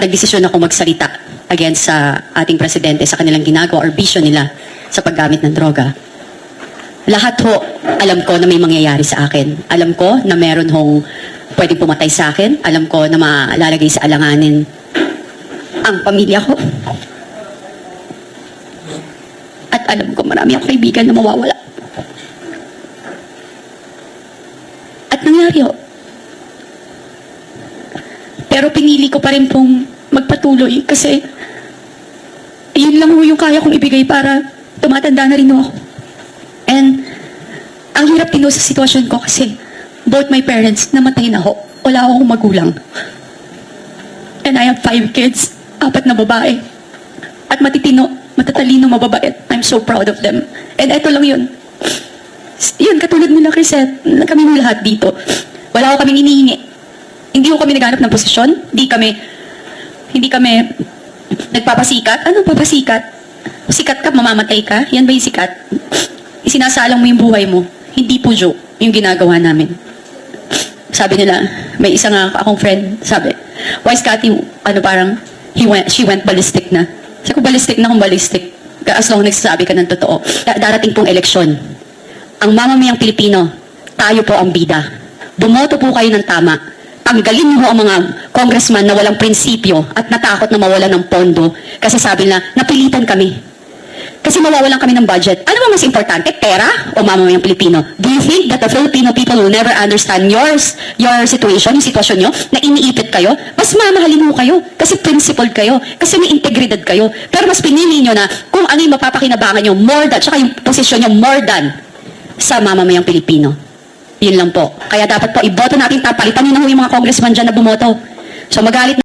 nagdesisyon ako magsalita against sa ating presidente sa kanilang ginagawa or vision nila sa paggamit ng droga. Lahat ho, alam ko na may mangyayari sa akin. Alam ko na meron hong pwedeng pumatay sa akin. Alam ko na malalagay sa alanganin ang pamilya ko. At alam ko marami akong kaibigan na mawawala. At nangyari ho. Pero pinili ko pa rin pong magpatuloy kasi yun lang ho yung kaya kong ibigay para tumatanda na rin ho ako. And ang hirap din ho sa sitwasyon ko kasi both my parents namatay na ho. Wala akong magulang. And I have 5 kids, 4 na babae. At matatalino mababait. I'm so proud of them. And eto lang yun. Yun, katulad nila kay Seth, kami mo lahat dito. Wala ko kaming inihingi. Hindi ko kami naghanap ng posisyon. Hindi kami nagpapasikat. Anong papasikat? Sikat ka, mamamatay ka? Yan ba yung sikat? Isinasalang mo yung buhay mo. Hindi po joke yung ginagawa namin. Sabi nila, may isa nga akong friend, sabi, why is Cathy, parang, she went ballistic na. Sabi ko, ballistic na kung ballistic. As long nagsasabi ka ng totoo. Darating pong eleksyon. Ang mamamayang Pilipino, tayo po ang bida. Bumoto po kayo ng tama. Tanggalin mo ang mga congressman na walang prinsipyo at natakot na mawalan ng pondo kasi sabi na, napilitan kami. Kasi mawawalan kami ng budget. Ano ba mas importante? Pera o mamamayang Pilipino? Do you think that the Filipino people will never understand your situation, yung sitwasyon nyo, na iniipit kayo? Mas mamahalin mo kayo kasi principled kayo, kasi may integridad kayo. Pero mas pinili nyo na kung ano yung mapapakinabangan nyo, more than, tsaka yung posisyon nyo more than sa mamamayang Pilipino. Yun lang po. Kaya dapat po, iboto natin, palitan nyo na yung mga congressman dyan na bumoto. So magalit